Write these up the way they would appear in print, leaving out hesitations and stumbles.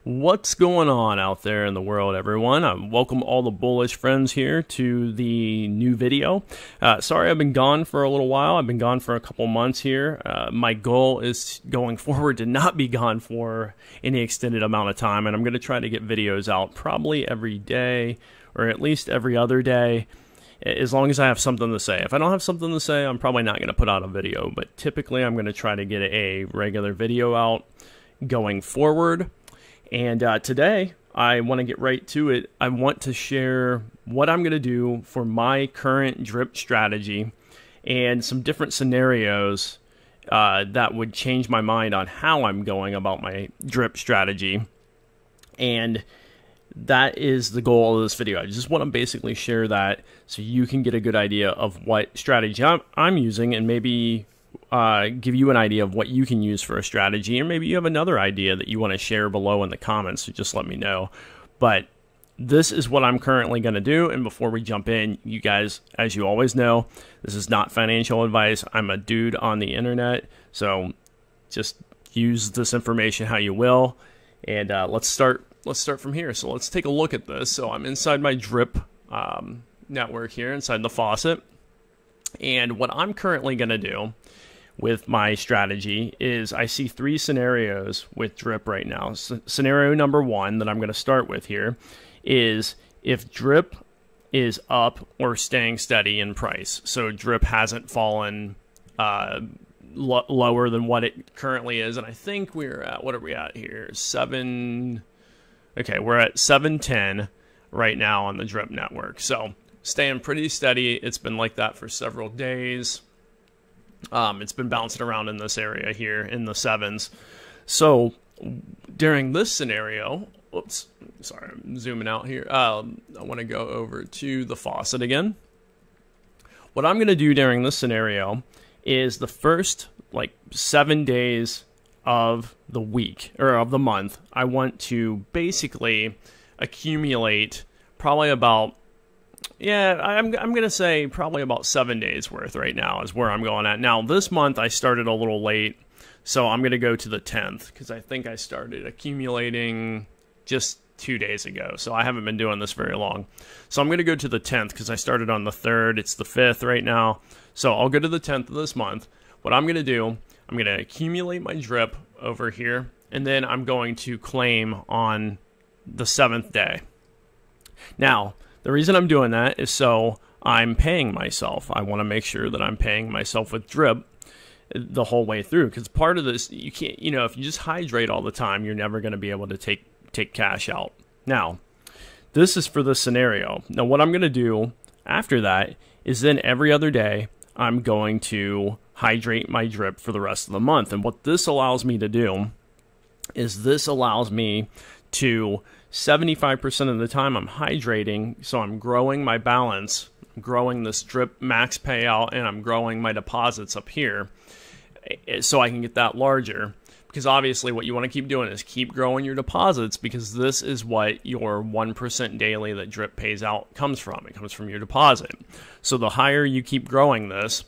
What's going on out there in the world, everyone? I welcome all the bullish friends here to the new video. Sorry I've been gone for a little while. I've been gone for a couple months here. My goal is going forward to not be gone for any extended amount of time, and I'm going to try to get videos out probably every day or at least every other day, as long as I have something to say. If I don't have something to say, I'm probably not going to put out a video, but typically I'm going to try to get a regular video out going forward. And today, I want to get right to it. I want to share what I'm going to do for my current drip strategy and some different scenarios that would change my mind on how I'm going about my drip strategy. And that is the goal of this video. I just want to basically share that so you can get a good idea of what strategy I'm using, and maybe give you an idea of what you can use for a strategy, or maybe you have another idea that you want to share below in the comments, so just let me know. But this is what I'm currently going to do, and before we jump in, you guys, as you always know, this is not financial advice. I'm a dude on the internet, so just use this information how you will, and let's start from here. So let's take a look at this. So I'm inside my drip network here, inside the faucet, and what I'm currently going to do with my strategy is I see three scenarios with drip right now. Scenario number one that I'm going to start with here is if drip is up or staying steady in price. So drip hasn't fallen lower than what it currently is. And I think we're at, what are we at here? Okay, we're at 710 right now on the drip network. So staying pretty steady. It's been like that for several days. It's been bouncing around in this area here in the sevens. So during this scenario, oops, sorry, I'm zooming out here. I want to go over to the faucet again. What I'm going to do during this scenario is the first like 7 days of the week or of the month, I want to basically accumulate probably about, I'm going to say probably about 7 days worth right now is where I'm going at. Now, this month I started a little late, so I'm going to go to the 10th because I think I started accumulating just 2 days ago. So I haven't been doing this very long. So I'm going to go to the 10th because I started on the 3rd. It's the 5th right now. So I'll go to the 10th of this month. What I'm going to do, I'm going to accumulate my drip over here, and then I'm going to claim on the 7th day. Now, the reason I'm doing that is so I'm paying myself. I want to make sure that I'm paying myself with drip the whole way through, because part of this, you can't, if you just hydrate all the time, you're never going to be able to take cash out. Now, this is for this scenario. Now, what I'm going to do after that is then every other day, I'm going to hydrate my drip for the rest of the month. And what this allows me to do is this allows me to 75% of the time I'm hydrating, so I'm growing my balance, I'm growing this drip max payout, and I'm growing my deposits up here so I can get that larger. Because obviously what you want to keep doing is keep growing your deposits, because this is what your 1% daily that drip pays out comes from. It comes from your deposit. So the higher you keep growing this,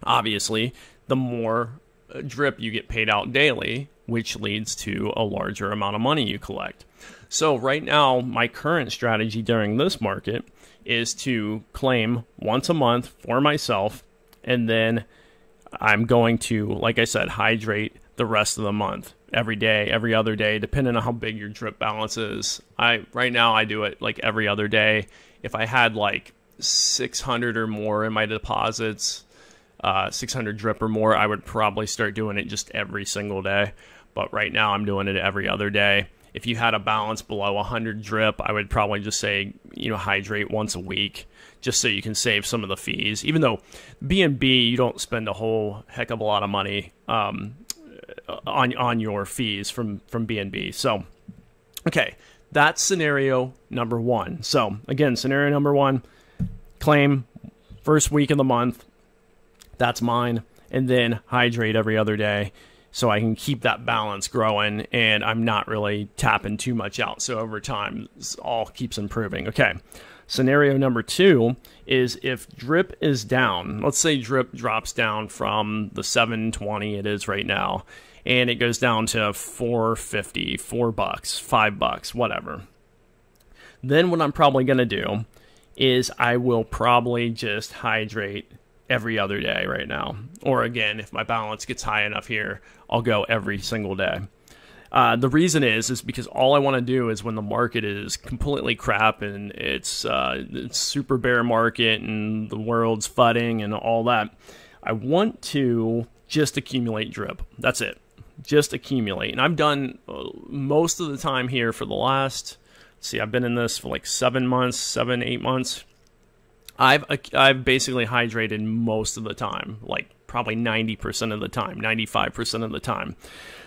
obviously, the more drip you get paid out daily, which leads to a larger amount of money you collect. So right now, my current strategy during this market is to claim once a month for myself, and then I'm going to, like I said, hydrate the rest of the month, every day, every other day, depending on how big your drip balance is. Right now I do it like every other day. If I had like 600 or more in my deposits, 600 drip or more, I would probably start doing it just every single day. But right now I'm doing it every other day. If you had a balance below 100 drip, I would probably just say, hydrate once a week, just so you can save some of the fees. Even though B&B, you don't spend a whole heck of a lot of money on your fees from B&B. So, okay, that's scenario number one. So, again, scenario number one, claim first week of the month. That's mine. And then hydrate every other day, so I can keep that balance growing and I'm not really tapping too much out. So over time, this all keeps improving. Okay, scenario number two is if drip is down. Let's say drip drops down from the 720 it is right now, and it goes down to $4.50, $4, $5, whatever. Then what I'm probably going to do is I will probably just hydrate every other day right now. Or again, if my balance gets high enough here, I'll go every single day. The reason is because all I want to do is when the market is completely crap and it's super bear market and the world's FUDing and all that, I want to just accumulate drip. That's it. Just accumulate. And I've done most of the time here for the last, see, I've been in this for like 7 months, 8 months. I've basically hydrated most of the time, like probably 90% of the time, 95% of the time.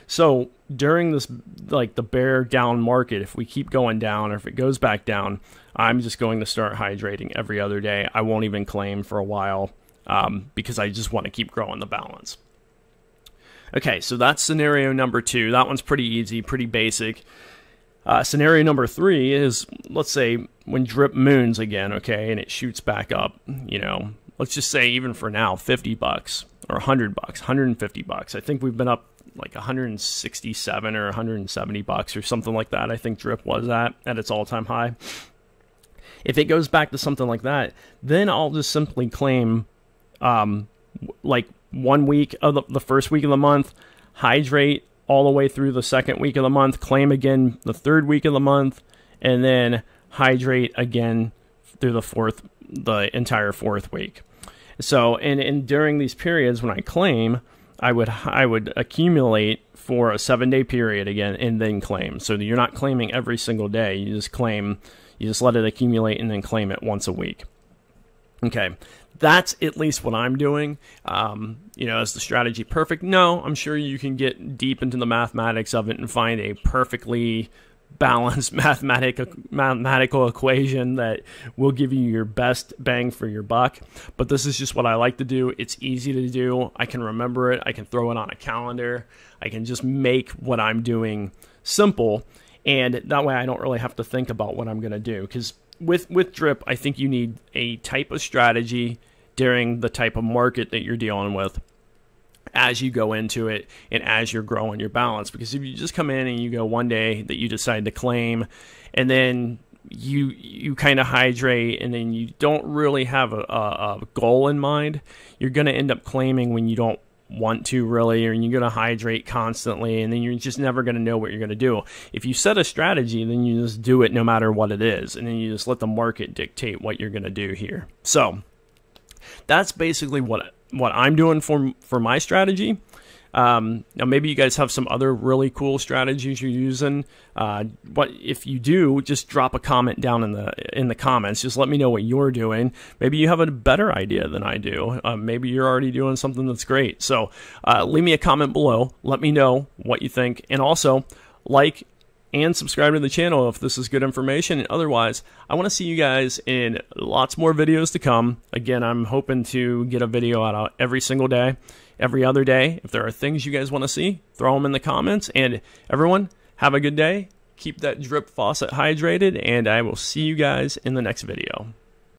So during this, like the bear down market, if we keep going down or if it goes back down, I'm just going to start hydrating every other day. I won't even claim for a while because I just want to keep growing the balance. Okay, so that's scenario number 2. That one's pretty easy, pretty basic. Scenario number 3 is, let's say, when drip moons again, okay, and it shoots back up, you know, let's just say even for now, $50 or $100, $150. I think we've been up like $167 or $170 or something like that. I think drip was at its all-time high. If it goes back to something like that, then I'll just simply claim like 1 week of the first week of the month, hydrate all the way through the second week of the month, claim again the third week of the month, and then hydrate again through the entire fourth week. So, and during these periods when I claim, I would accumulate for a 7-day period again and then claim. So you're not claiming every single day. You just claim, you just let it accumulate and then claim it once a week. Okay. That's at least what I'm doing. You know, is the strategy perfect? No, I'm sure you can get deep into the mathematics of it and find a perfectly balanced mathematical equation that will give you your best bang for your buck. But this is just what I like to do. It's easy to do. I can remember it. I can throw it on a calendar. I can just make what I'm doing simple. And that way I don't really have to think about what I'm going to do. Because with drip, I think you need a type of strategy during the type of market that you're dealing with as you go into it and as you're growing your balance. Because if you just come in and you go one day that you decide to claim and then you kind of hydrate and then you don't really have a goal in mind, you're going to end up claiming when you don't want to really, or you're going to hydrate constantly, and then you're just never going to know what you're going to do. If you set a strategy, then you just do it no matter what it is, and then you just let the market dictate what you're going to do here. So that's basically what I'm doing for my strategy. Now maybe you guys have some other really cool strategies you're using. What if you do, just drop a comment down in the comments. Just let me know what you're doing. Maybe you have a better idea than I do. Maybe you're already doing something that's great. So leave me a comment below. Let me know what you think, and also like and subscribe to the channel if this is good information. And otherwise, I want to see you guys in lots more videos to come. Again, I'm hoping to get a video out every single day, every other day. If there are things you guys want to see, throw them in the comments. And everyone, have a good day. Keep that drip faucet hydrated, and I will see you guys in the next video.